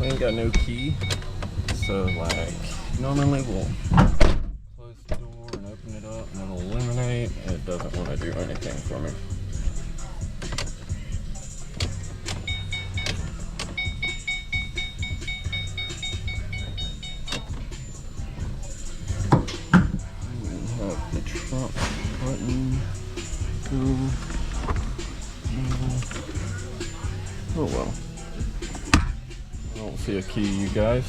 I ain't got no key, so like normally we'll close the door and open it up and it'll illuminate. It doesn't want to do anything for me. We have the trunk button. Oh well. I don't see a key, you guys.